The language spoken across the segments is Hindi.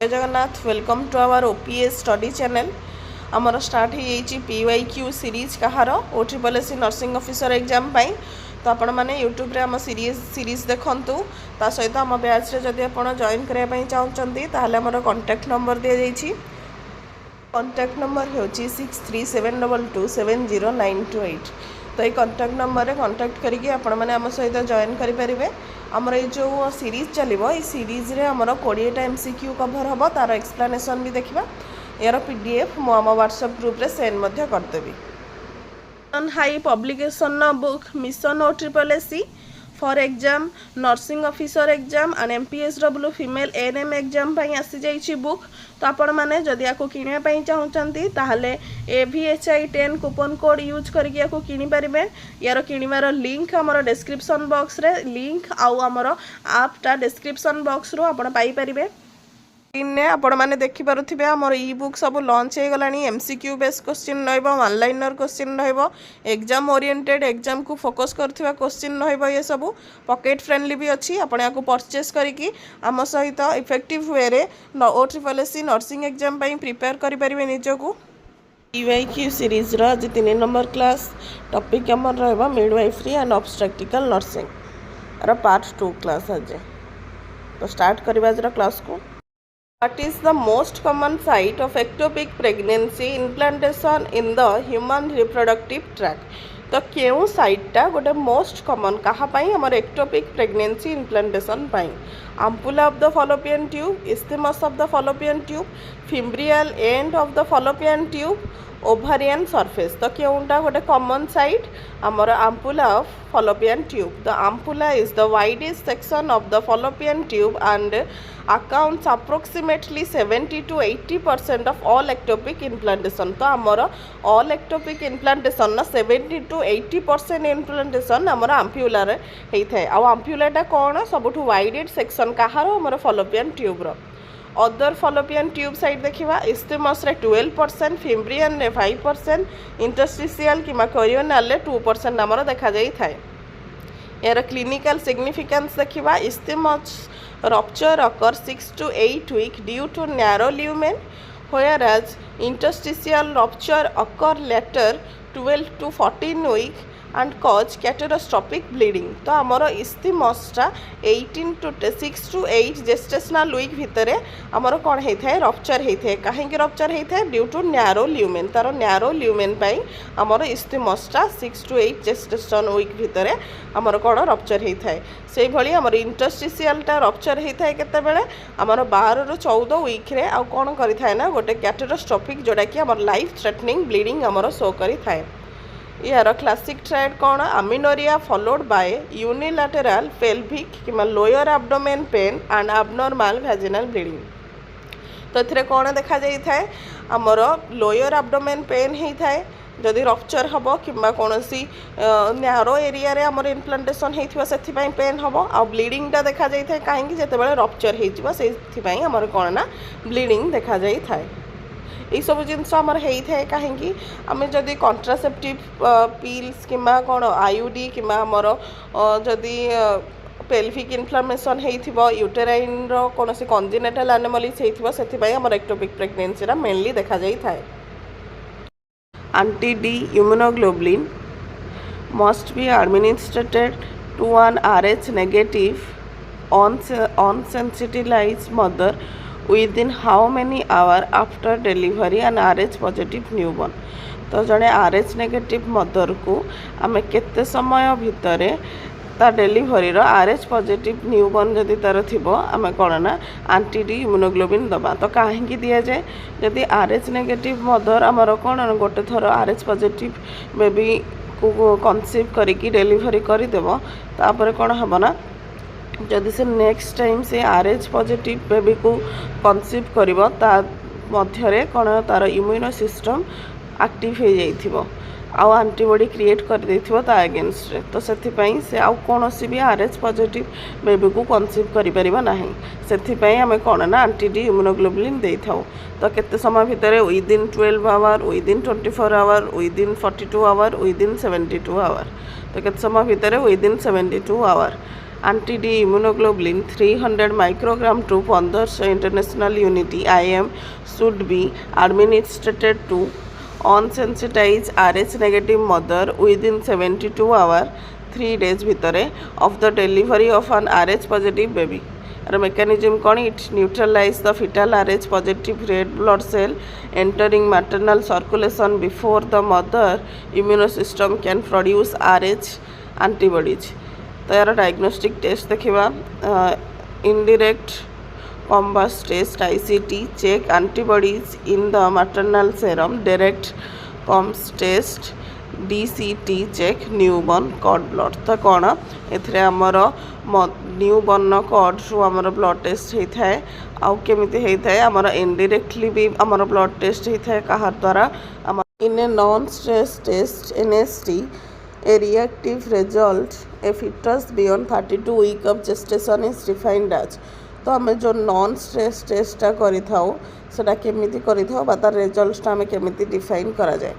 जय Jagannath welcome to our OPS study channel आमर स्टार्ट हो PYQ सीरीज कहार OSSSC नर्सिंग ऑफिसर एग्जाम पाई तो आपण मैंने यूट्यूब रे आम सीरीज देखु ता सहित आम बैच रे जदि आप जॉइन करने चाहते ताहले आमर कांटेक्ट नंबर दि जाइए कांटेक्ट नंबर हो 6372270928 तो ये कांटेक्ट नंबर रे कांटेक्ट करके आपण मैंने आम सहित जॉइन करेंगे आमर ये जो सीरीज चलो ये सीरीज रे आमर 20टा MCQ कभर हम तार एक्सप्लेनेशन भी देखा यार PDF मु आम व्हाट्सएप ग्रुप रे सेंड करदेवी हाई publication book mission OSSSC for exam nursing officer exam and MPSW female ANM exam पाई आसी जाइछि बुक तो आपण माने जदि याको किनिया पाई चाहुचंती ताहले AVHI 10 कूपन कोड यूज करके याको किनि परिबे यार किनिमार लिंक हमर डिस्क्रिप्शन बॉक्स रे लिंक आउ हमर ऐप ता डिस्क्रिप्शन बॉक्स रो आपण पाई परिबे ने आपण मैंने देखिपे आमर इ बुक सब लॉन्च हो गला MCQ based question one liner question exam oriented exam को फोकस करथिबा क्वेश्चन ये सब पॉकेट फ्रेंडली भी अच्छी आपण याको परचेस करिकी आम सहित इफेक्टिव वे रे OSSSC नर्सिंग एग्जाम पाई प्रिपेयर करि परिबे निजको PYQ सीरीज रो आज 3 नंबर क्लास टॉपिक हमर रहबा मिडवाइफरी एंड ऑब्स्टेट्रिकल नर्सिंग रा पार्ट 2 क्लास आज तो स्टार्ट करबा आज क्लास को What is the most common site of ectopic pregnancy implantation in the human reproductive tract? तो क्यों साइटटा गोटे मोस्ट कमन कहाँपाई आमर ectopic pregnancy implantation pi ampulla of the fallopian tube, isthmus of the fallopian tube, fimbrial end of the fallopian tube, ovarian surface तो क्योंटा गोटे कमन साइट आमर ampulla of fallopian tube. The ampulla is the widest section of the fallopian tube and accounts approximately 70 to 80% of all ectopic implantation. तो आमर all ectopic implantation ना 70 to 80% implantation आमर ampulla रे हेई थाए आ ampulla टा कोन सबुठु वाइडेड सेक्शन कहार आमर fallopian tube रो अदर fallopian ट्यूब साइड देखा isthmus रे 12%, फिम्ब्रियन रे 5%, इंटरस्टिशियल कि कोरियोनल रे 2% आमर देखा जाई थाए यार क्लिनिकल सिग्निफिकेंस देखा isthmus rupture occur 6 to 8 weeks due to narrow lumen whereas interstitial rupture occur later 12 to 14 weeks and cause catastrophic bleeding. तो आमर isthmusटा 18 to 6 to 8 जेस्टेशनल वीक भितर आमर कौन होता है रप्चर होता है कहीं रप्चर होता है ड्यू टू न्यारो ल्यूमेन तार न्यारो ल्यूमेन पाई आमर isthmusटा 6 to 8 जेस्टेशनल वीक भितर आमर कौन रप्चर होता है से भली आमर इंटरस्टिशियलटा रप्चर होता है केते बेले आमर 12 ରୁ 14 वीक रे आ कौन करि थाए ना गोटे कैटास्ट्रोफिक जोड़ा कि आमर लाइफ थ्रेटनिंग ब्लीडिंग आमर शो करि थाए यार क्लासिक ट्रायड कौन अमिनोरिया फॉलोड बाय यूनिलैटरल पेल्विक कि lower abdomen pain and abnormal vaginal bleeding तो ये कौन देखा जाई थाए आमर लोअर एब्डोमेन पेन होता है जदि रप्चर हम कि कौन न्यारो एरिया रे आमर इम्प्लांटेशन होता से पेन हम आ ब्लीडिंगटा देखा जाई थाए कहीं जितेबाला रप्चर होती आमर कौन ना ब्लीडिंग देखा जाई थाए ये सब जिनस आमर होता है कहीं आम जदि कॉन्ट्रासेप्टिव पिल्स कि कौन IUD कि आमर जदि पेल्विक इन्फ्लामेशन हो यूटेराइन कौन से कंजेनिटल एनोमलीज होता से आमर एक्टोपिक प्रेगनेंसी मेनली देखा जाई थाए anti D immunoglobulin must be administered to an RH negative unsensitized mother within how many hours after delivery an RH positive newborn तो जड़े RH नेगेटिव मदर को आम केते समय भितर ता डेलीवरी RH पॉजिटिव न्यूबॉर्न जदि तार थिबो आम कौन ना एंटी डी इम्यूनोग्लोबिन दबा तो कहीं दि जाए जदि RH नेगेटिव मदर आमर कौन गोटे थर RH पॉजिटिव बेबी को कनसीव करिकी डेलीवरी करदेव तापर कौन हम ना जदि से नेक्स्ट टाइम से RH पॉजिटिव बेबी को कनसीव करिवो ता मध्यरे कौन तार इम्यूनो सिस्टम एक्टिव हो जाइथिबो आउ एंटीबॉडी क्रिएट कर देथिबो ता अगेंस्ट रे तो सेथिपई से आउ कोनोसी भी RH पॉजिटिव बेबी को कनसीव करि परिबा नाही सेथिपई हमें कौन ना एंटी डी इम्यूनोग्लोबुलिन देई थाउ तो केते समय भितर within 12 hour within 24 hour within 42 hour within 72 hour तो केते समय भितर within 72 hour anti-D immunoglobulin 300 microgram to 1500 international unit IM should be administered to unsensitized RH negative mother within 72 hours 3 days भितरे of the delivery of an RH positive baby. Mechanism कौन? It neutralize the fetal RH positive red blood cell entering maternal circulation before the mother immune system can produce RH antibodies. तो यार डायग्नोस्टिक टेस्ट देखा indirect Coombs test ICT check antibodies in the maternal serum direct Coombs test DCT check newborn cord blood तो कौन एमर न्यूबॉर्न कॉर्ड रु आमर ब्लड टेस्ट होता है आउ केमिति होता है आमर इनडायरेक्टली भी आमर ब्लड टेस्ट होता है कहा द्वारा in a non stress test NST a reactive result a fetus beyond 32 week of gestation is defined as तो आम जो नॉन स्ट्रेस टेस्टा करी थाउ सेटा केमिति करी थाउ बा तार रिजल्ट्सटा आम केमिति डिफाइन करा जाए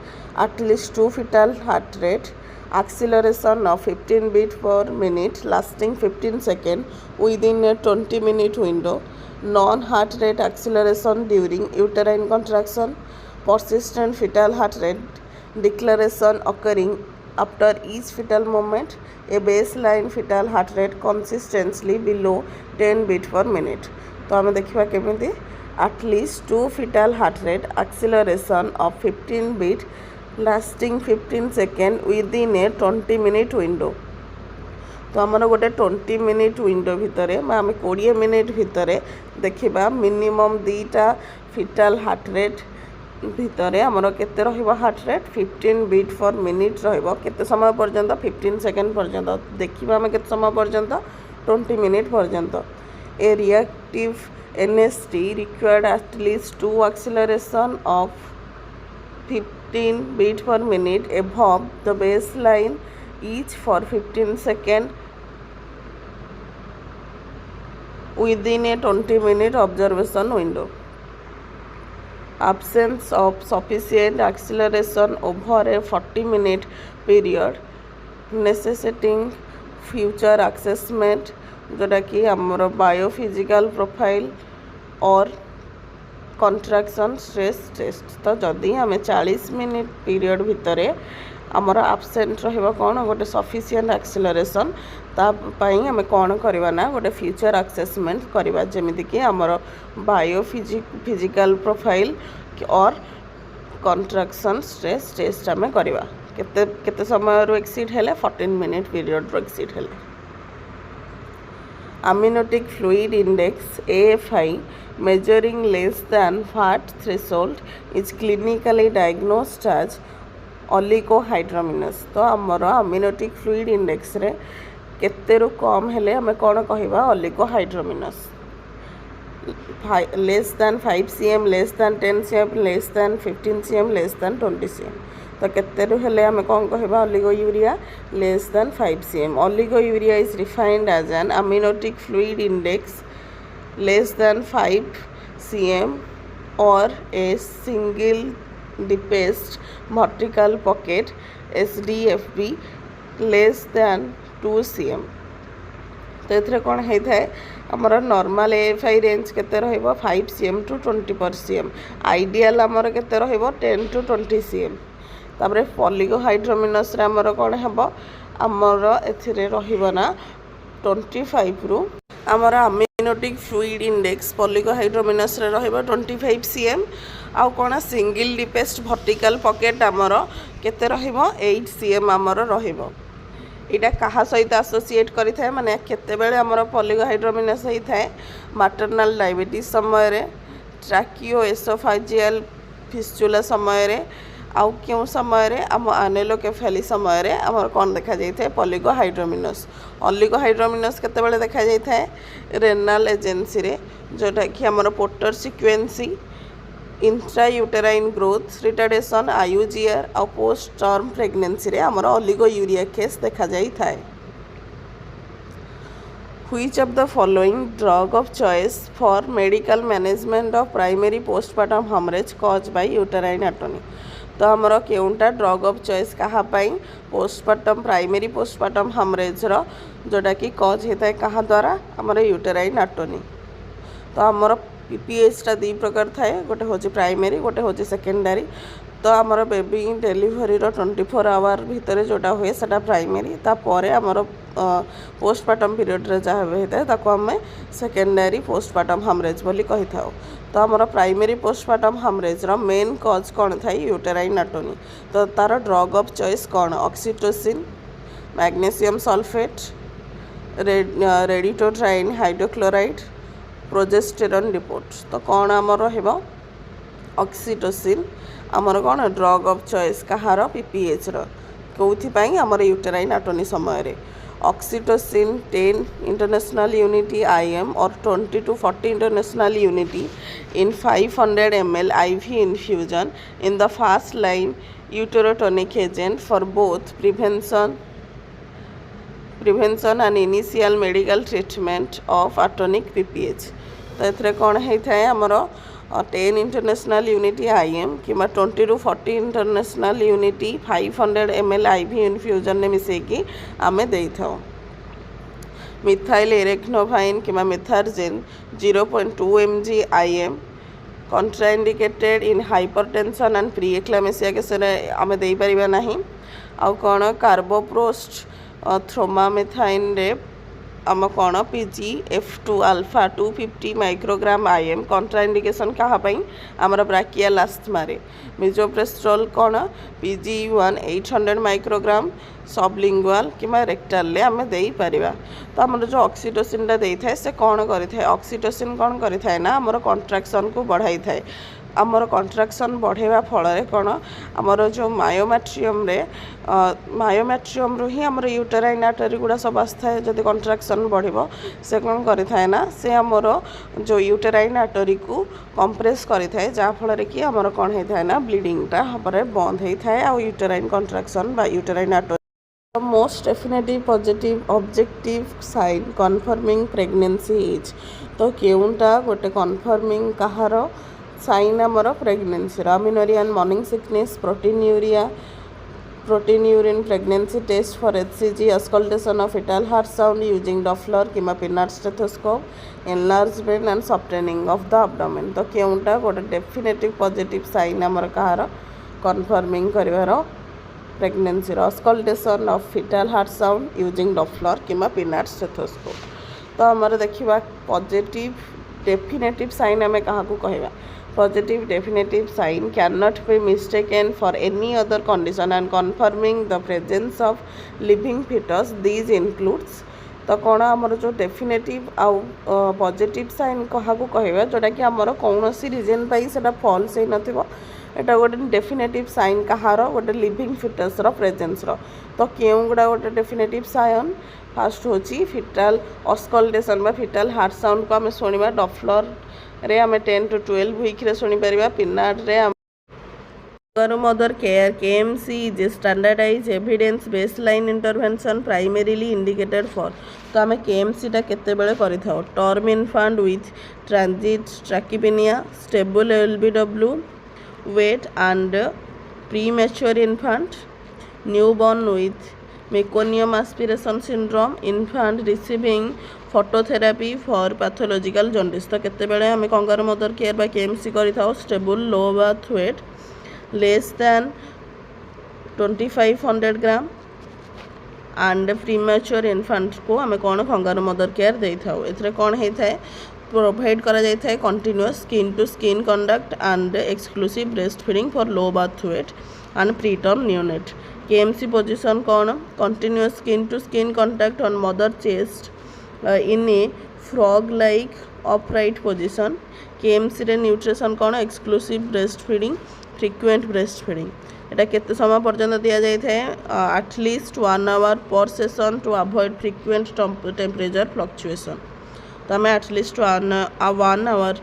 at least 2 fetal heart rate acceleration of 15 beat per minute lasting 15 seconds within a 20 minute window non heart rate acceleration during uterine contraction persistent fetal heart rate declaration occurring after each fetal movement a baseline fetal heart rate consistently below 10 beat per minute तो आम देखा केमिति at least 2 fetal heart rate acceleration of 15 beat lasting 15 seconds within a 20 minute window तो आमर गोटे 20 मिनिट विंडो भितर आम 20 मिनिट भितर देखा मिनिमम 2टा फिटाल हार्ट रेट भितर आमर केते रहिबो heart rate 15 beat per minute रहिबो केते समय पर्यंत 15 सेकेंड पर्यंत देखिबा आम केते समय पर्यंत 20 मिनिट पर्यंत ए reactive NST required at least 2 acceleration of 15 beat per minute above the baseline each for 15 seconds within a 20 minute observation window. Absence of sufficient acceleration over a 40-minute period necessitating future assessment जोटा कि आमर बायोफिजिकल प्रोफाइल और कंट्राक्शन स्ट्रेस टेस्ट तो जदि आम 40 मिनिट पीरियड भितर आमर आबसेंट रहिबा कौन गोटे सफिशिएंट एक्सेलरेशन तापाई आम कौन करवा ना गोटे फ्यूचर असेसमेंट करवा जमीती कि आमर बायोफिजिकल प्रोफाइल और कंट्राक्शन स्ट्रेस टेस्ट आम करवा केते समय एक्सीड हेले 14 मिनिट पीरियड एक्सीड हेले amniotic fluid index AFI measuring less than fat threshold is clinically diagnosed as oligohydramnios तो आमर amniotic fluid index रे केते रु कम हेले हमें कौन कहवा oligohydramnios less than 5 cm less than 10 cm less than 15 cm less than 20 cm तो केते रु हेले हमें कौन कहवा oliguria less than 5 cm oliguria is defined as an amniotic fluid index less than 5 cm or a single depressed vertical pocket SDFB less than 2 cm तो ये कौन होता है आमर नॉर्मल AFI रेंज केते रहिबो 5 cm to 20 per cm ideal आमर केते रहिबो 10 to 20 cm तापरे ओलिगोहाइड्रामिनस रे आमर कौन हेबो आमर एथिरे रहिबो ना 25 रु आमर amniotic fluid index ओलिगोहाइड्रामिनस रे रहिबो 25 cm आउ कौन सिंगल डिपेस्ट वर्टिकल पॉकेट आमर केते रहिबो 8 cm आमर रहिबो इटा कहा सहित एसोसिएट करि थाए माने केते बेले आमर ओलिगोहाइड्रामिनस होई थाए मैटरनल डायबिटीज समय रे ट्रैकियो एसोफेजियल फिस्चुला समय रे आउ क्यों समय रे आम एनेलोकेफेली समय रे आमर कौन देखा जाई थाए ओलिगोहाइड्रामिनस ओलिगोहाइड्रामिनस केते बेले देखा जाई थाए रेनाल एजेंसी रे जोटा कि आमर porter सिक्वेंसी intrauterine growth retardation IUGR और पोस्ट टर्म प्रेगनेंसी रे आमर ओलिगोयूरिया केस देखा जाई थाए Which of the following drug of choice for medical management of primary postpartum hemorrhage caused by uterine atony तो आमर केउंटा ड्रग ऑफ चॉइस कहा पोस्टमार्टम प्राइमरी पोस्टमार्टम हेमरेज जोटा कि कज होता है क्या द्वारा आमर यूटेराइन एटोनी। तो आमर पीपीएच टा दी प्रकार थाए गोटे हूँ प्राइमरी गोटे हूँ सेकेंडरी। तो आमर बेबी डेलीवरी 24 आवर भितर जोटा हुए सेटा प्राइमरी तापर आमर पोस्टमार्टम पीरियड रे जहाँ होता है ताको आम सेकेंडरी पोस्टमार्टम हेमरेज बोली कही था। तो आमर प्राइमरी पोस्टमार्टम हेमरेज रो मेन कज कौन थाए यूटेराइन एटोनी। तो तार ड्रग ऑफ चॉइस कौन oxytocin magnesium sulphate ritodrine hydrochloride progesterone report. तो कौन आमर रहिबो ऑक्सीटोसिन आमर कौन ड्रग ऑफ चॉइस कहार पीपीएच कौन आमर यूटेराइन एटोनी समय ऑक्सीटोसिन 10 इंटरनेशनल यूनिटी IM और 20 to 40 international unity in 500 ml IV infusion in the first line uterotonic agent for both prevention and initial medical treatment of atonic PPH। तो ये कौन होता है आमर 10 इंटरनेशनल यूनिटी IM कि 20 to 40 international unity 500 ml IV infusion ने मिसेकी आमे दे था। मिथाइल एरेक्नोवाइन कि methergine 0.2 mg IM contraindicated in hypertension and pre eclampsia के आमे दे परिबा नहीं। आउ कौन कार्बोप्रोस्ट थ्रोमामेथाइन रे आम कौन PGF2 alpha 250 microgram IM contraindication क्या आमर ब्राकियल आस्थमा रे। मिजोप्रेस्ट्रोल कौन PG1 800 माइक्रोग्राम सबलिंगुअल कि रेक्टाल आम दे पारिबा। तो आमर जो ऑक्सीटोसिन टा दे थाए से कौन करें ऑक्सीटोसिन कौन करें ना आमर कंट्राक्शन को बढ़ाई थाए। आमर कंट्राक्शन बढ़ेवा फल कौन आमर जो मायोमेट्रियम रु ही आमर यूटेराइन आर्टरी गुड़ा सब आसता जदि कंट्राक्शन बढ़िबो से कौन करें ना से आमर जो यूटेराइन आर्टरी को कंप्रेस करें जहाँ फल कि आमर कौन होता है ना ब्लीडिंगटा हमारे बंद होता है आ यूटेराइन कंट्राक्शन बा uterine artery. Most definitive positive objective sign confirming pregnancy is. तो केउंटा गोटे कन्फर्मिंग कहार साइन आमर pregnancy amenorrhoea morning sickness protein urine pregnancy test for HCG auscultation of fetal heart sound using Doppler किमा Pinard stethoscope enlargement and softening of the abdomen. तो केउंटा गोटे डेफिनेटिव पॉजिटिव साइन आमर कहार कन्फर्मिंग करिवार pregnancy auscultation of fetal heart sound using Doppler किमा पिनाट स्टेथोस्कोप। तो आमर देखिबा पॉजिटिव डेफिनेटिव साइन आमे कहा को कहबा positive definitive sign cannot be mistaken for any other condition and confirming the presence of living fetus these includes। तो कौन आमर जो डेफिनेटिव आउ पॉजिटिव साइन कहा को कहबा जोटा कि आमर कौन सी रीजन पाई सेटा फॉल्स हे नथिबो एटा गोटे डेफिनेटिव साइन कहार गोटे लिविंग फिटस रो प्रेजेंस रो। तो केउ गुडा गोटे डेफिनेटिव साइन फास्ट होची फिटाल अस्कल्टेशन बा फिटाल हार्ट साउंड को आम शुणा डॉपलर रे आम 10 to 12 वीक रे शुणी परिबा पिनाट रे mother care KMC is standardize evidence baseline intervention primarily indicated for. तो आम KMC टा केते बेले करि थाओ term infant with transit tachypnoea stable LBW weight and premature infant newborn with meconium aspiration syndrome infant receiving phototherapy for pathological jaundice. तो केते बेले आम कंगारू मदर केयर बा KMC करि थाओ stable low birth weight less than 2500 gram and premature इन्फांट को आम कौन कंगारू मदर केयर दे थाओ। एथरे कौन होता है प्रोवाइड करा जाता है continuous skin to skin contact and exclusive breast feeding for low birth weight and preterm neonate. KMC position कौन continuous skin to skin contact on mother chest in a frog like upright position. KMC रे न्यूट्रिशन कौन exclusive breast feeding frequent breast feeding. एटा केते समय पर्यंत दिया जाय थे एटलिस्ट 1 आवर पर session to avoid frequent temperature fluctuation. तो आम एटलिस्ट 1 आवर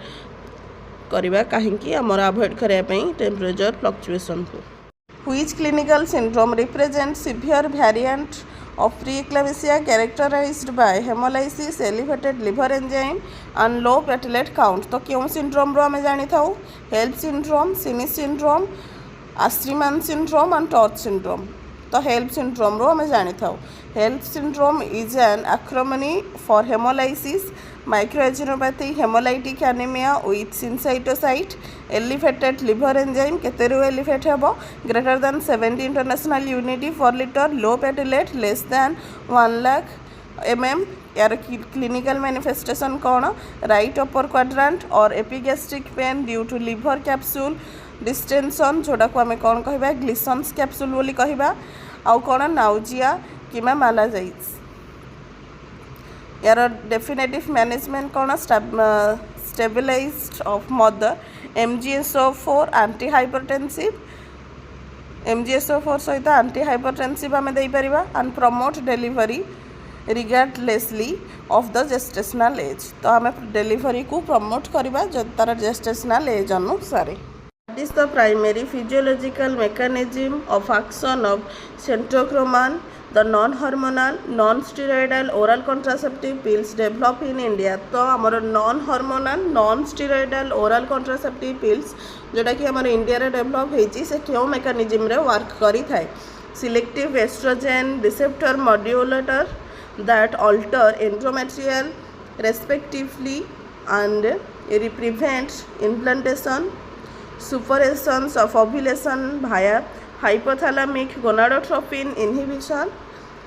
करवा कहीं आमर अवॉइड करने टेम्परेचर फ्लक्चुएशन को। Which clinical syndrome represents severe variant of preeclampsia characterized by hemolysis, elevated liver enzyme and low platelet count। तो क्यों सिंड्रोम रो आम जानी था हेल्प सिंड्रोम सिनी syndrome Asherman syndrome and TORCH syndrome. तो हेल्प सिंड्रोम रो हमें जानी था। HELLP syndrome is an acronym for haemolysis microangiopathy haemolytic anaemia with schistocyte elevated liver enzyme केते रो एलिवेट हेबो greater than 70 international unit for litre low platelet less than 1 lakh mm। यार क्लिनिकल मैनिफेस्टेशन कौन राइट अपर क्वाड्रांट और epigastric pain due to liver capsule distension जोड़ा को आम कौन कह ग्लिसन्स कैप्सूल बोली कहवा आउ कौन नाउजिया कि मालाजाइज। यार डेफिनेटिव मैनेजमेंट कौन stabilized of mother MgSO4 anti hypertensive MgSO4 सहित एंटी हाइपरटेंसिव आम देपर and promote delivery regardlessly of the gestational age. तो आम डिलीवरी को प्रमोट करवा जो तार जेस्टेशनल एज अनुसार। What is the primary physiological mechanism of action of centrochromane, the non-hormonal, non-steroidal oral contraceptive pills developed in India? तो आमर non-hormonal, non-steroidal oral contraceptive pills जोटा कि आमर इंडिया रे डेवलप होईची से क्यों मेकानिज्म रे वर्क करी थाए। Selective estrogen receptor modulator that alter endometrial respectively and prevent implantation, suppression of ovulation via hypothalamic gonadotropin inhibition,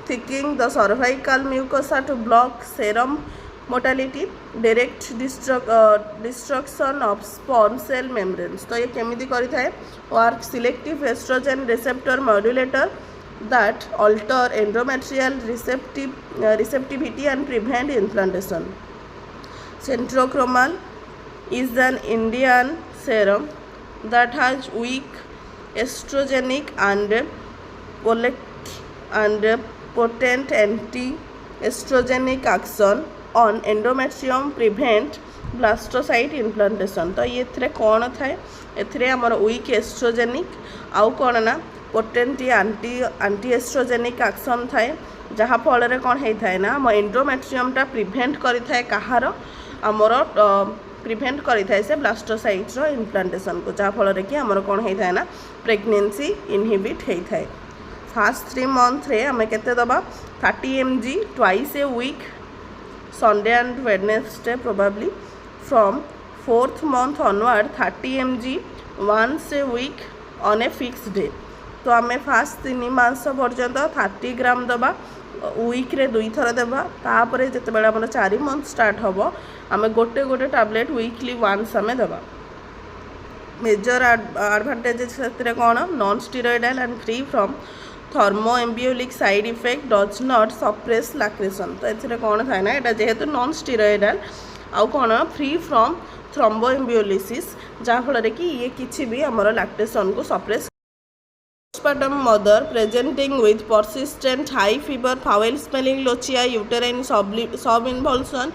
thickening the cervical mucosa to block serum motility, direct destruction of sperm cell membranes। तो ये केमिति करी थाए work selective estrogen receptor modulator that alter endometrial receptivity and prevent implantation. Centrochromane is an Indian serum that has weak estrogenic and potent anti-estrogenic action on endometrium, prevent blastocyte implantation। तो ये थरे कौन थाए एथरे हमर weak estrogenic आउ कौन ना पोटेंट आंटी एस्ट्रोजेनिक एक्शन थाए जहाँ फल कौन होता है ना आम एंडोमेट्रियमटा प्रिभेंट करें कहार आमर प्रिभेंट करें से ब्लास्टोसाइट्स इम्प्लांटेशन को जहाँ फल कि आमर कौन होता है ना प्रेगनेंसी इनहिबिट होता है। फर्स्ट 3 months रे आम केते दबा 30 mg twice a week Sunday and Wednesday probably from 4th month onward 30 mg once a week on a fixed day। तो आम फास्ट 3 मास पर्यंत 30 ग्राम दबा वीक्रे 2 थर देवा तापर जिते बड़े आम 4 month स्टार्ट हम आम गोटे गोटे टैबलेट वीकली वन्स आम देवा। मेजर एडवांटेजेस से कौन non steroidal and free from thermo embolic side effect does not suppress lactation. तो ये कौन थाए ना यहाँ जेहेतु नॉन स्टीरोइडल आउ कौन फ्री फ्रॉम थ्रोम्बो एम्बियोलिसिस जहाँ फल कि ये किसी भी आमर लैक्टेशन को suppress. Postpartum mother presenting with persistent high fever, foul smelling lochia, uterine subinvolution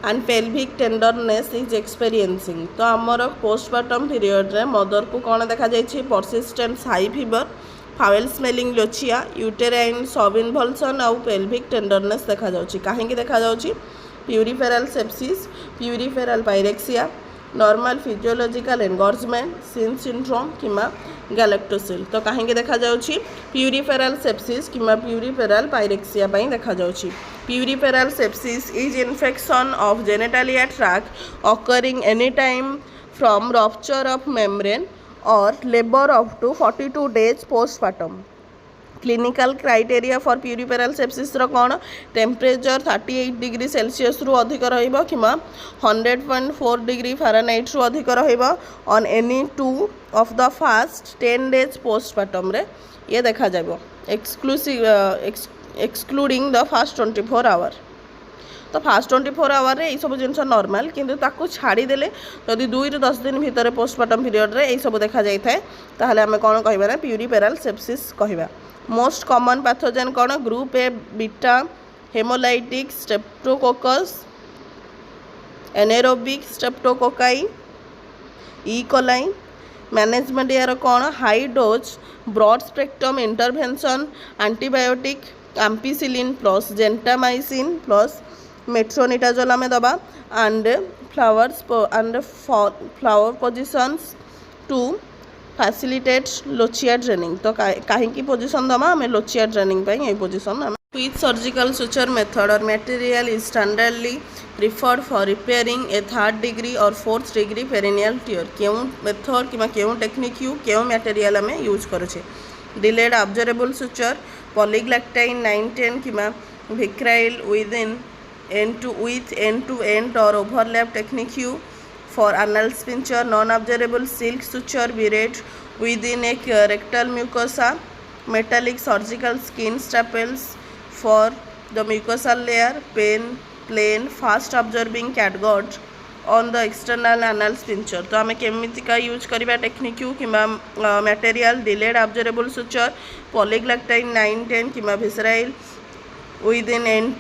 and pelvic tenderness is experiencing। तो आमर postpartum period रे मदर को कौन देखा जाइए persistent high fever, foul smelling lochia, uterine subinvolution और pelvic tenderness देखा जाउची। काहेंगे देखा जाउची puerperal sepsis, puerperal pyrexia, normal physiological engorgement, सिन सिंड्रोम किमा गैलेक्टोसिल। तो कहीं देखा जाउची प्यूरिफेरल सेप्सिस किमा प्यूरिफेरल पायरेक्सिया देखा जाउची। Puerperal sepsis is infection of genitalia tract occurring any time from rupture of membrane और labour up to 42 days postpartum. Clinical criteria for puerperal sepsis कौन टेम्परेचर 38 डिग्री सेल्सियस रु अधिक रहिबो किमा 100.4 डिग्री फारेनहाइट रु अधिक रहिबो on any 2 of the first 10 days postpartum रे ये देखा जाबो एक्सक्लूडिंग द फर्स्ट 24 आवर। तो फास्ट 24 आवर रे सब जिनस नॉर्मल किंतु ताकू छाड़ी देले जदि 2 ରୁ 10 दिन भितर पोस्टपार्टम पीरियड रे सब देखा जाई थाए ताहले आमे कोन कहबा ना प्यूरिफेरल सेप्सिस कहबा। मोस्ट कॉमन पैथोजेन कौन group A beta haemolytic streptococcus, anaerobic streptococci, E coli. Management यार कौन high dose broad spectrum intervention antibiotic ampicillin plus gentamicin plus metronidazole आम दबा and Fowler positions to facilitates lochia draining तो कहीं पोजिशन दमा आम लोचिया ड्रेनिंग ये position Which surgical suture method or material is standardly preferred for repairing a 3rd degree or 4th degree perineal tear क्यों मेथड कि क्यों टेक्निक क्यों मटेरियल आम यूज करुचे delayed observable suture polyglactine 910 कि vicryl with end to end or overlap technique for anal sphincter non-observable silk suture buried within a rectal mucosa metallic surgical skin staples for the mucosal layer plain fast absorbing catgut on the external anal sphincter तो आम केमिति का यूज करवा टेक्निक कि material delayed observable suture polyglactine 910 कि visceral with end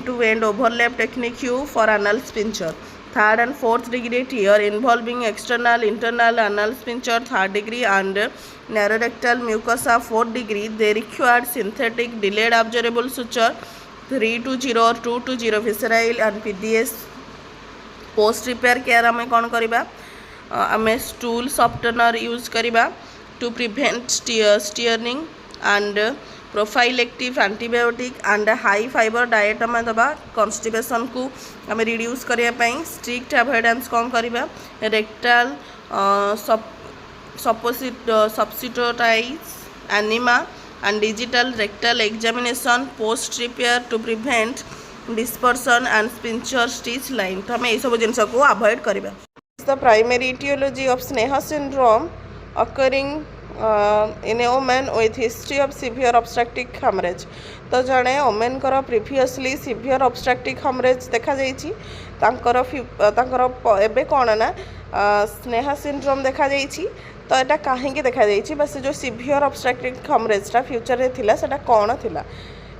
to end overlap technique for anal sphincter 3rd and 4th degree tear involving external internal anal sphincter 3rd degree and narrow rectal mucosa 4th degree they required synthetic delayed observable suture 320 or 220 visceral and PDS post repair care आम कौन करवा आम stool softener यूज करवा to prevent tearing and prophylactic antibiotic and high fiber diet आम दबा constipation को आम रिड्यूस करने strict avoidance कौन करवा rectal substitutize anema and digital rectal examination post repair to prevent dispersion and sphincter stitch line तो आम ये सब जिन को अवॉइड करवा The primary etiology of Sneha syndrome occurring in a woman with history of severe obstructive hemorrhage तो जड़े ओमेन कर प्रिवियसली सिवियर obstructive hemorrhage देखा जाइछि एबे कौन ना स्नेहा सिंड्रोम देखा जाइछि तो एटा कहीं देखा जाइछि बस जो सिवियर obstructive hemorrhage टा फ्यूचर रे थिला सेटा कौन थिला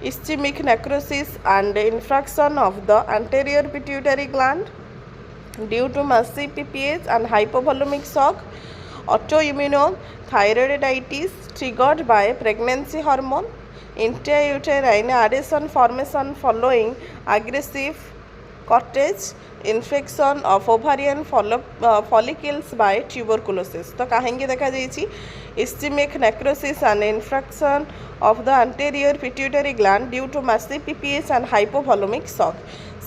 ischemic necrosis and infraction of the anterior pituitary gland due to massive PPH and hypovolumic shock autoimmune thyroiditis triggered by pregnancy hormone intrauterine adhesion formation following aggressive cortege infection of ovarian follicles by tuberculosis तो कहीं देखा जाइछि ischemic necrosis and infraction of the anterior pituitary gland due to massive PPH and hypovolumic shock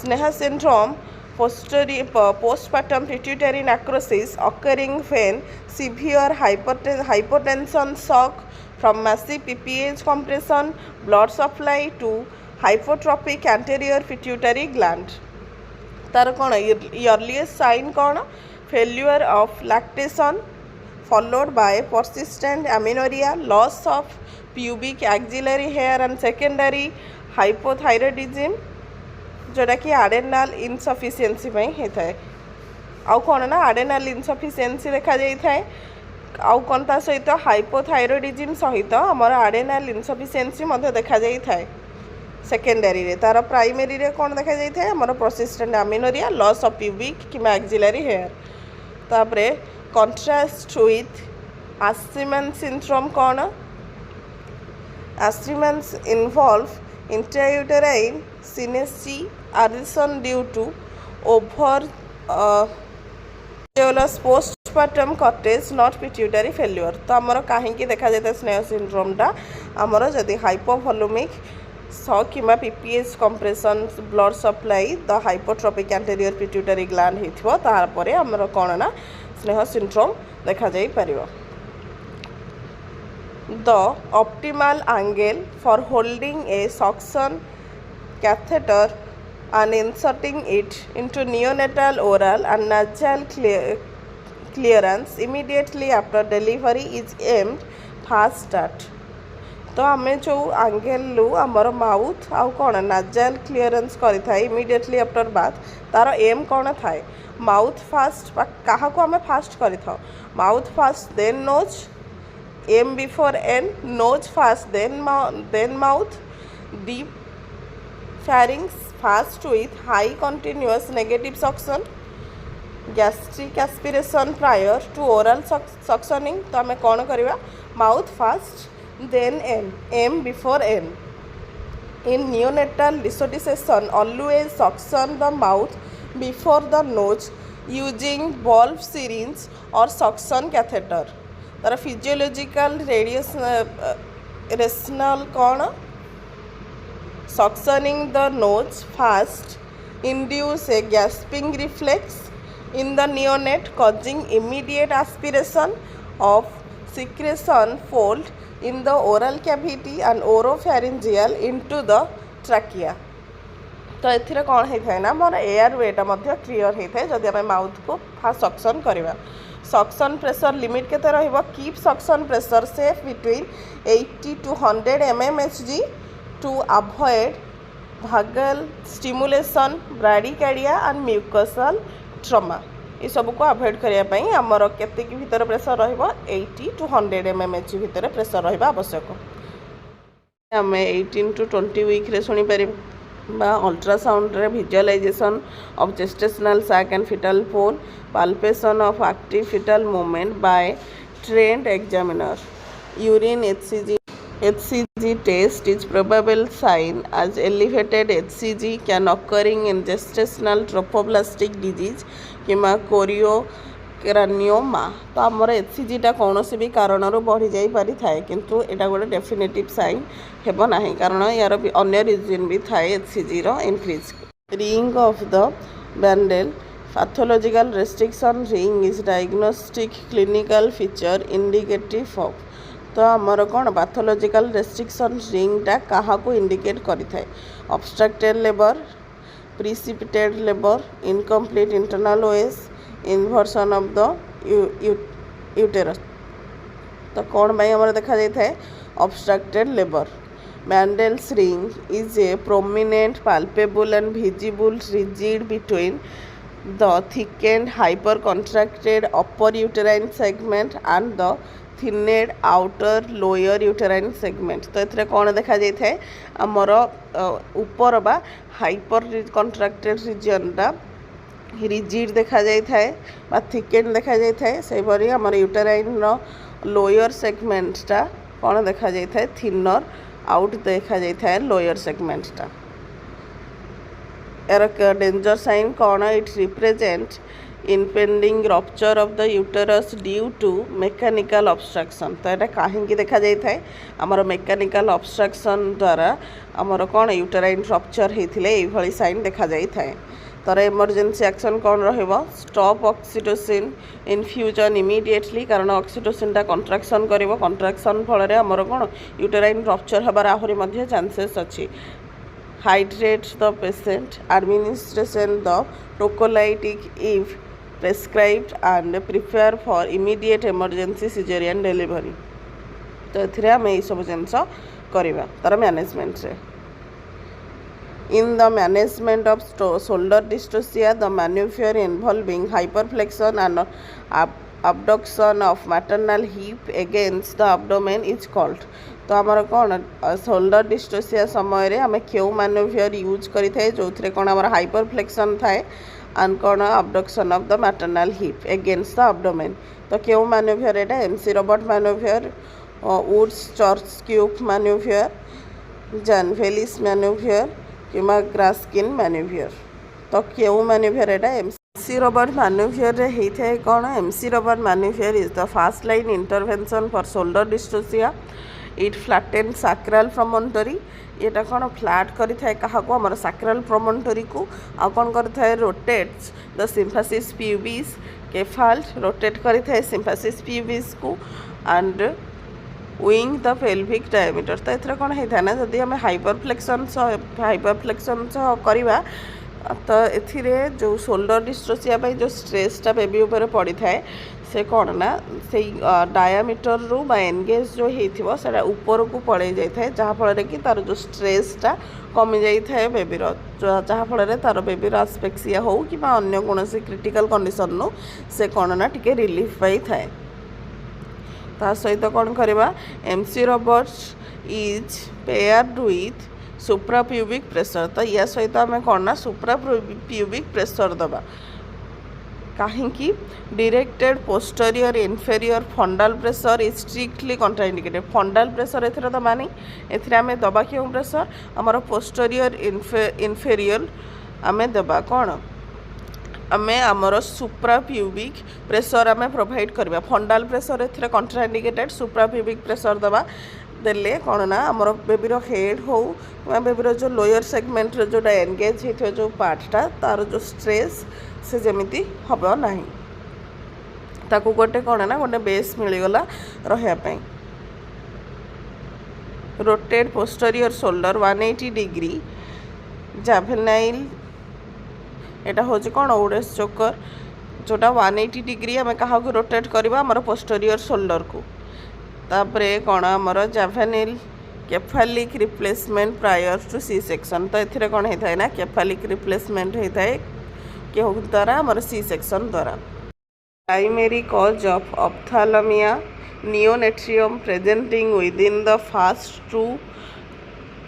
Sneha syndrome postpartum pituitary necrosis occurring when severe hypotension shock from massive PPH compression blood supply to hypotropic anterior pituitary gland तार कौन earliest sign कौन failure of lactation followed by persistent amenorrhea loss of pubic axillary hair and secondary hypothyroidism जोटा कि आडेनाल इनसफिशिएंसी होता है आउ कौन ना आडेनाल इनसफिशिएंसी देखा जाए आउ कौन ता सहित हाइपोथायरॉइडिज्म सहित आमर आडेनाल इनसफिशिएंसी देखा जाए सेकेंडरी रे तार प्राइमरी रे कौन देखा जाए आमर persistent amenorrhoea loss of pubic कि एक्सिलरी हेयर तापरे कंट्रास्ट विथ आस्ट्रीमैन सिंड्रोम कौन Asherman involve intrauterine synesthesia adhesion due to postpartum cortege not pituitary failure तो आमर कहीं देखा जाता स्नेह सिंड्रोम टा आमर जदि हाइपोवॉल्यूमिक शॉक किंवा PPH compression blood supply the hypertrophic anterior pituitary gland होइथिबो तार परे आमर कोन ना स्नेह सिंड्रोम देखा जाई परिबो The optimal angle for holding a suction catheter and inserting it into neonatal oral and nasal clearance immediately after delivery is aimed fast start. तो आम जो आंगेल लु आमर माउथ आउ कौन नाजाल क्लीयरेंस करें इमिडिएटली आफ्टर बाथ तार एम कौन थाए माउथ फास्ट क्या आम फास्ट करें mouth first then nose aim before end nose fast then mouth deep pharynx fast with high continuous negative suction gastric aspiration prior to oral suctioning तो आम कौन करवा mouth fast then aim before end in neonatal resuscitation always suction the mouth before the nose using valve syringe or suction catheter तार फिजियोलॉजिकल रेशनल कौन suctioning the nose fast induce a gasping reflex in the neonate causing immediate aspiration of secretion fold in the oral cavity and oropharyngeal into the trachea। तो एथिरे कौन होता है ना मोर एयर वेटा क्लीयर होता है जदि आम माउथ को फास्ट सक्शन करवा। सक्शन प्रेशर लिमिट केते रहिबो keep suction pressure safe between 80 to 100 mmHg to avoid vagal stimulation bradycardia and mucosal trauma। ये सब को अवॉइड करिया पई हमर केते की भीतर प्रेशर रहिबो 80 to 100 mmHg भीतर प्रेशर रहिबा आवश्यक। हमें 18 to 20 वीक रे सुनी परिबो अल्ट्रासाउंड रे visualisation of gestational sac and fetal phone palpation of active fetal movement by trained examiner urine HCG test is probable sign as elevated HCG can occurring in gestational trophoblastic disease किमा कोरियोक्रानियोमा। तो आमर HCG टा कौन से भी कारण बढ़ी जाई पारि थाए किंतु एटा गोटे डेफिनेटिव साइन हेबो नाही कारण यार भी अन्य रीजन भी थाए HCG रो increase. Ring of the Bandl pathological restriction ring is diagnostic clinical feature indicative of। तो आमर कौन पैथोलॉजिकल रेस्ट्रिक्शन रिंगटा क्या इंडिकेट करि थाए obstructed labour precipitated labour incomplete internal os inversion of the uterus. तो कौन भाई आमर देखा जाए थाए obstructed labour. Bandl's ring is a prominent palpable and visible rigid between the thickened hyper contracted upper uterine segment and the thinned outer lower uterine segment। तो एथरे कौन देखा जाए थाए आमर ऊपर बा हाइपर कॉन्ट्रैक्टेड रीजन टा रिजिड देखा जाए थाए बा थिकेंड देखा जाए थाए से भरी आमर यूटेराइन रो लोअर सेगमेंट टा कौन देखा जाए थाए थिनर आउट देखा जाए थाए लोअर सेगमेंट टा। एर डेंजर साइन कौन it represent impending rupture of the uterus due to mechanical obstruction। तो यहाँ कहीं देखा जाए थाए आमर मेकानिकल ऑब्स्ट्रक्शन द्वारा आमर कौन यूटेराइन रप्चर होते ये साइन देखा जाए थाए। तर इमरजेंसी एक्शन कौन रहिबो स्टॉप ऑक्सीटोसिन इनफ्यूजन इमीडिएटली कारण ऑक्सीटोसिन टा कंट्राक्शन करिवो कंट्राक्शन फल रे आमर कौन यूटेराइन रप्चर हबार आहुरी मध्ये चांसेस अछि। Hydrate the patient administration the tocolytic if prescribed and prepare for immediate emergency cesarean delivery। तो एथिरे आम ये सब जिनस करवा तार मैनेजमेंट रे। In the management of shoulder dystocia the maneuver involving hyperflexion and abduction of maternal hip against the abdomen is called। तो आमर कौन शोल्डर डिस्टोसिया समय रे आम क्यों मैन्युवर यूज करि थाए जो थरे कौन आमर हाइपरफ्लेक्शन थाए and कौन abduction of the maternal hip against the abdomen। तो क्यों मैन्युवर एटा MC Robert manoeuvre Woods corkscrew manoeuvre Zavanelli manoeuvre किमा ग्रास्किन मैन्युवर। तो क्यों मैन्युवर एटा MC रॉबर्ट मैन्युवर रे हेइ थाए कौन MC Robert manoeuvre is the first line intervention for shoulder dystocia. It flatten sacral promontory ये कौन फ्लैट करि थाए काहाको हमर सैक्रल प्रमोटरी को आ कौन करि थाए rotates the symphysis pubis cephalad rotate करि थाए सिम्फेसिस प्यूबिस को and wing the pelvic diameter. तो एथरे कौन होता है ना जदि आम हाइपरफ्लेक्शन करवा तो एथिरे जो शोल्डर डिस्ट्रोसिया जो स्ट्रेसटा बेबी ऊपर पड़ी थाए से कौन ना से डायामीटर रु बा एनगेज जो होता है ऊपर को पड़े जाए जहाँफल कि तार जो स्ट्रेसटा कमी जाए बेबीर जहाँफल तार बेबीर एस्पेक्सिया हो कि अन्य कौन क्रिटिकल कंडीशन नु से कौन ना टिके रिलीफ पाई थाए। ता सहित कौन करवा MC Robert is paired with suprapubic pressure. तो या सहित आम कौन ना सुप्राप्यूबिक प्रेशर दबा कहीं directed posterior inferior fundal pressure is strictly contraindicated. Fundal pressure एथरे दबा नहीं एथरे आम दबा क्यों प्रेशर आमर पोस्टीरियर इन्फेरियर आम दबा कौन आमे आमर सुप्रा प्यूबिक प्रेशर आमे प्रोवाइड करबा फंडाल प्रेशर एथिरे कंट्राइंडिकेटेड सुप्रा प्यूबिक प्रेशर दबा देले कौन ना आमर बेबीर हेड हो बेबीर जो लोअर सेगमेंट जोटा एंगेज होता जो पार्टा तार जो स्ट्रेस से जमी हम ना ताकू गोटे कौन ना गोटे बेस मिलगला रही रोटेड पोस्टीरियर शोल्डर 180 डिग्री जाभेनाइल एटा हूँ कौन ओडेस चोकर जोटा 180 डिग्री आम क्या रोटेट करवा आमर पोस्टीरियर शोल्डर को तापरे कौन आमर Zavanelli cephalic replacement prior to C section तो ये कौन होता है ना केफालिक रिप्लेसमेंट होता है कि द्वारा आमर सी सेक्शन द्वारा primary cause of ophthalmia neonatorum presenting with in the first 2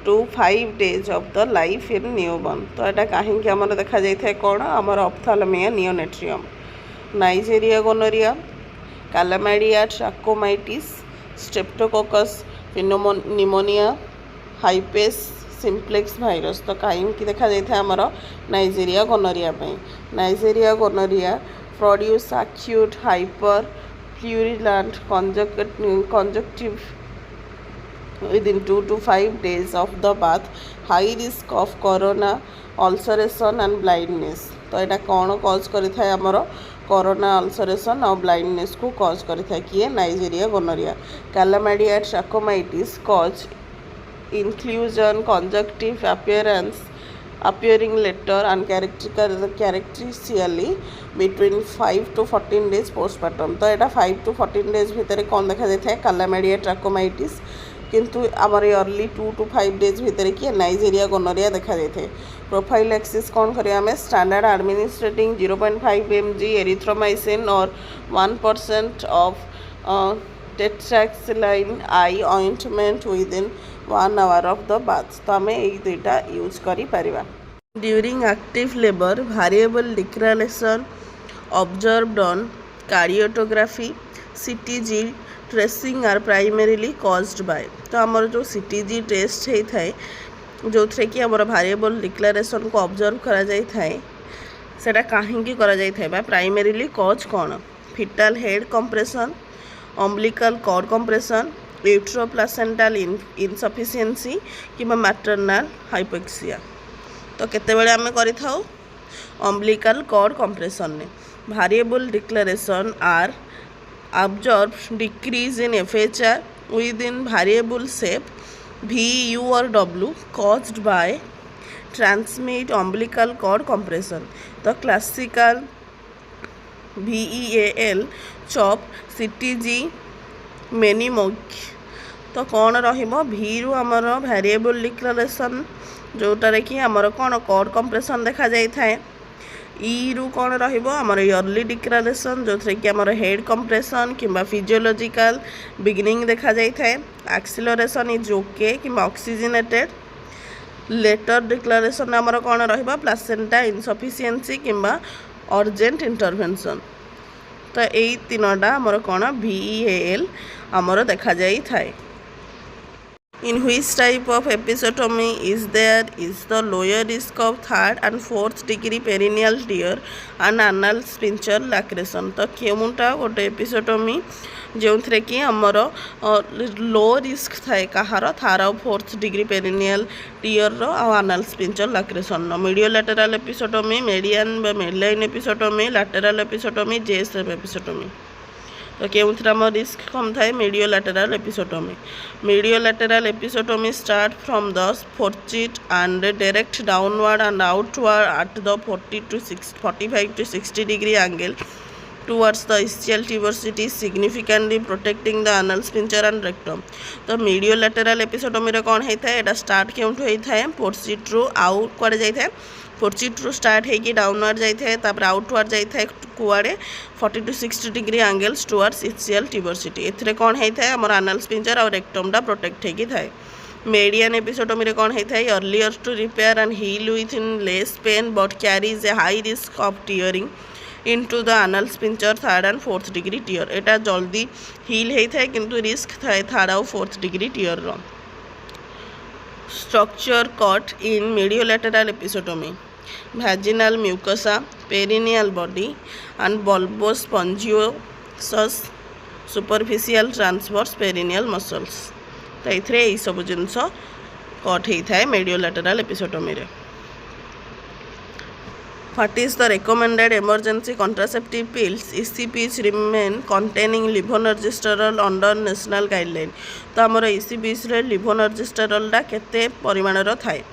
to 5 days of the life in newborn तो यहाँ कहीं आम देखा जाए कौन आमर ophthalmia neonatorum neisseria gonorrhoeae chlamydia trachomatis streptococcus pneumoniae herpes simplex virus तो कहीं देखा जाए आमर neisseria gonorrhoeae produce acute hyper purulent conjunctive within 2 to 5 days of the birth, high risk of corona ulceration and blindness तो यहाँ कौन कज करें आमर कोरोना अल्सरेशन और ब्लाइंडनेस को कज करें किए नाइजेरिया गोनोरिया कैलामाइडिया ट्रैकोमाइटिस कज inclusion conjunctive appearing later and characteristically between 5 to 14 days postpartum तो यहाँ 5 to 14 days भितर कौन देखा जाए कैलामाइडिया ट्रैकोमाइटिस किंतु आमर अर्ली 2 to 5 days भितर किए नाइजेरिया गोनोरिया देखा जाए प्रोफाइलैक्सिस कौन करें आम स्टैंडर्ड एडमिनिस्ट्रेटिंग 0.5 mg एरिथ्रोमाइसिन और 1% of tetracycline eye ointment within 1 hour of the birth तो आम यही दुईटा यूज करिपरिबा during active labour variable deceleration observed on cardiotocography CTG tracing are primarily caused by तो आमर जो सीटीजी टेस्ट होता है जो थे कि आमर वेरिएबल डिक्लेरेशन को ऑब्जर्व करा जाय थाए सेटा काहेकि करा जाय थाए बा प्राइमरीली कॉज कौन fetal head compression umbilical cord compression uteroplacental insufficiency कि मैटरनाल हाइपोक्सिया तो केतेबेले आमे करि थाउ अम्बिलिकल कॉर्ड कंप्रेशन ने variable deceleration are observe decrease in FHR within variable shape V, U or W caused by transmit umbilical cord compression तो classical VEAL CHOP CTG मेनिमोक तो कौन री रु आमर वेरिएबल डिक्लेरेशन जोटार कि आमर कौन कॉर्ड कंप्रेशन देखा जाए थाए ई रु कौन रमर इयरली डिक्लेरेशन जो थे कि आमर हेड कंप्रेशन किंबा फिजियोलॉजिकल बिगिनिंग देखा जाए थाए एक्सिलरेशन इज ओके किंबा ऑक्सीजनेटेड लेटर डिक्लेरेशन आमर कौन रहिबा प्लासेंटा इनसफिशिएंसी किंबा अर्जेंट इंटरवेंशन तो यही तीनोटा आमर कौन VEAL आमर देखा जाए थाए In which type of episiotomy is there is the lower risk of 3rd and 4th degree perineal tear and anal sphincter lacration तो केउंटा गोटे एपिसोटोमी जो थे कि आमर लो रिस्क थाए कहार 3rd और 4th डिग्री पेरिनियल टीयर और anal sphincter laceration medio lateral episiotomy median midline episiotomy lateral episiotomy JSF episiotomy तो केउंथरा आम रिस्क कम थाए medio lateral episiotomy start from the fourchette and direct downward and outward at the 45 to 60 degree angle towards the ischial tuberosity significantly protecting the anal sphincter and rectum तो मीडियो लैटेराल एपिसोटोमी रे कौन होता है एटा स्टार्ट केउंठु होता है फोर्चिट रु आउट कुआडे जाय थाए फोर्चिट रु स्टार्ट होगी डाउनवर्ड जाए तापर आउटवर्ड जाए कुआड़े 40 to 60 degree angles towards ischial tuberosity एथिरे कौन होता है आमर anal sphincter और rectumटा प्रोटेक्ट होगी थाए मेडियन एपिसोटोमी रे कौन होता है earlier to repair and heal with in less pain but carries a high risk of tearing into the anal sphincter 3rd and 4th degree tear एटा जल्दी हील होता है किंतु रिस्क थाए 3rd और 4th degree टीयर रो structure cut in medio lateral episiotomy vaginal mucosa, perineal body, and bulbous spongious superficial transverse perineal muscles. तो ये सब जिनस कट होता है मेडियोलैटरल एपिसोटोमी रे. What is the recommended emergency contraceptive pills? ECPs remain containing levonorgestrel under national guideline. तो आमर ECPs रे levonorgestrel डा केते परिमाणर थाए.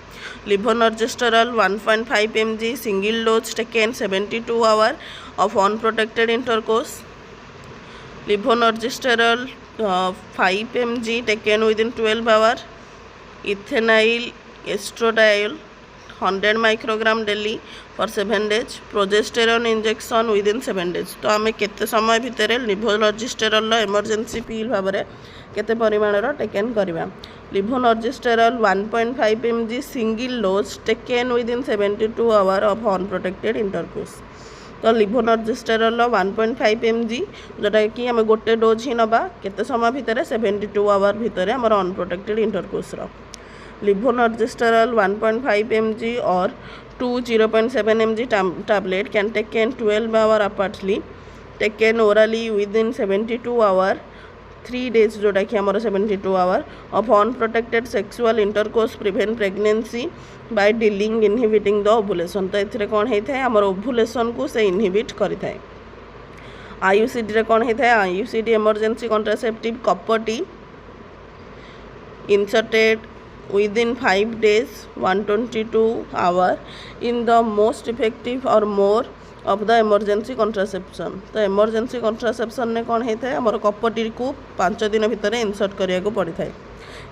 Levonorgestrel 1.5 mg single dose taken 72 hours of unprotected intercourse. Levonorgestrel 5 mg taken within 12 hours. Ethinyl estradiol 100 microgram daily for 7 days. Progesterone injection within 7 days. तो आम केते समय भितर लिभोनर्जिस्टेरल एमरजेंसी पिल भाव में केते परिमाणर टेकन करवा. लिभोनर्जिस्टेरल 1.5 mg single dose taken within 72 hour of unprotected intercourse. तो लिभोनर्जिस्टेरल 1.5 mg जोटा कि आम गोटे डोज ही नबा केते समय भितर 72 आवर भितर आमर unprotected intercourse. Levonorgestrel 1.5 mg or 2 0.7 mg tablet can taken 12 hours appartly, taken orally within 72 hours 3 days जोटा कि आमर 72 hours of unprotected sexual intercourse prevent pregnancy by delaying inhibiting the ovulation. तो ये कौन होता है आमर ओभुलेशन को से इनहिबिट करता है. IUCD रे कौन होता है IUCD emergency contraceptive copper T inserted within 5 days 122 hours in the most effective or more of the emergency contraception. तो emergency contraception ने कौन होता है आमर कपर टी को 5 दिन भितर इंसर्ट करिया को पड़ी थाए.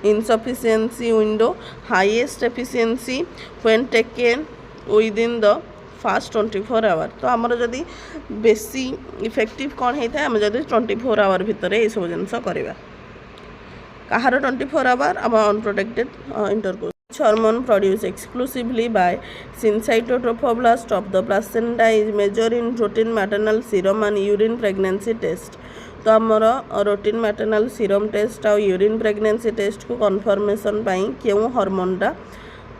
insufficiency window highest efficiency when taken within the first 24 hours. तो आमर जदि बेसी इफेक्टिव कौन होता है आम जदि 24 hours भितर ये सब जिनस करवा. कहार 24 hours आम unprotected intercourse. Hormone produced exclusively by syncytotrophoblast of the placenta is measured in routine maternal serum and urine pregnancy test. तो आमर routine maternal serum test और urine pregnancy test को confirmation पाई क्यों हार्मोन टा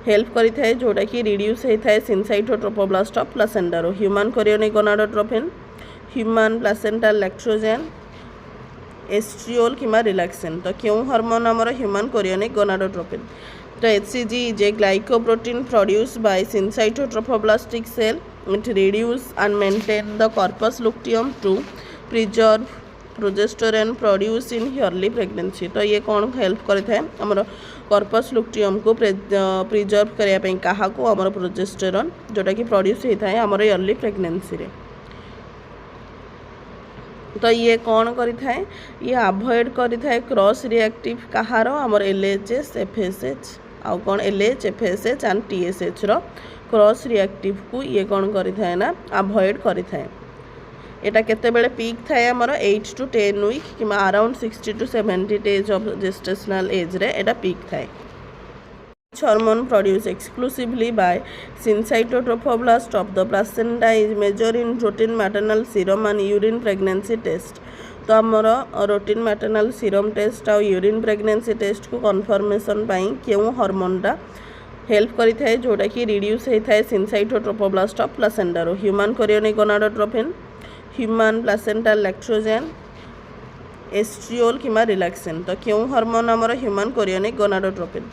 हेल्प करी थाए जोटा कि रिड्यूस होता है syncytotrophoblast of placenta रो. Human chorionic gonadotropin, human placenta lactogen, estriol किमा रिलैक्सेन. तो क्यों हार्मोन आमर ह्यूमन कोरियोनिक गोनाडोट्रोपिन. तो HCG is a glycoprotein produced by syncytotrophoblast cell. It reduce and maintain the corpus luteum to preserve progesterone produced in early pregnancy. तो ये कौन हेल्प करता है आमर corpus luteum को प्रिजर्व करने क्या को आमर प्रोजेस्टेरोन जोटा कि प्रोड्यूस होता है आमर अर्ली प्रेगनेंसी रे. तो ये कौन करता है ये अवॉइड करता है क्रॉस रिएक्टिव कहार आमर LHS FSH आउ कौन LH FSH एंड TSH रो क्रॉस रिएक्टिव को ये कौन करता है ना अवॉइड करता है. एटा केते बेले पीक थाए आमर 8 to 10 वीक कि around 60 to 70 days of gestational age रे एटा पीक थाए. Hormone produced exclusively by syncytotrophoblast of the placenta is measured in routine maternal serum and urine pregnancy test. तो आमर routine maternal serum test और urine pregnancy test को confirmation पाई क्यों हार्मोन टा हेल्प करी थाए जोटा कि रिड्यूस होता है syncytotrophoblast of placenta रो. Human chorionic gonadotropin, human placenta lactogen, estriol किमा रिलैक्सेन. तो क्यों हार्मोन आमर ह्यूमन कोरियोनिक गोनाडोट्रोपिन.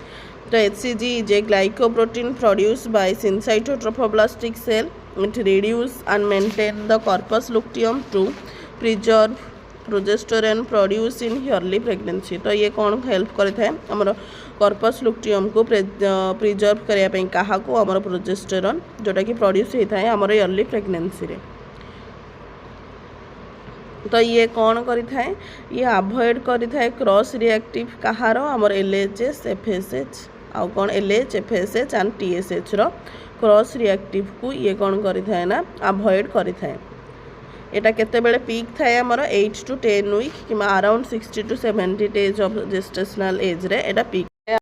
तो HCG is a glycoprotein produced by syncytotrophoblast cell. It reduce and maintain the corpus luteum to preserve progesterone produced in early pregnancy. तो ये कौन हेल्प करता है आमर corpus luteum को प्रिजर्व करने क्या को आमर प्रोजेस्टेरोन जोटा कि प्रोड्यूस होता है आमर अर्ली प्रेगनेंसी रे. तो ये कौन करता है ये अवॉइड करता है क्रॉस रिएक्टिव कहार आमर LHS FSH आउ कौन LH FSH एंड TSH रो क्रॉस रिएक्टिव को ये कौन करता है ना अवॉइड करता है. एटा केते बेले पीक थाए आमर 8 to 10 वीक कि around 60 to 70 days of gestational age रे एटा पीक.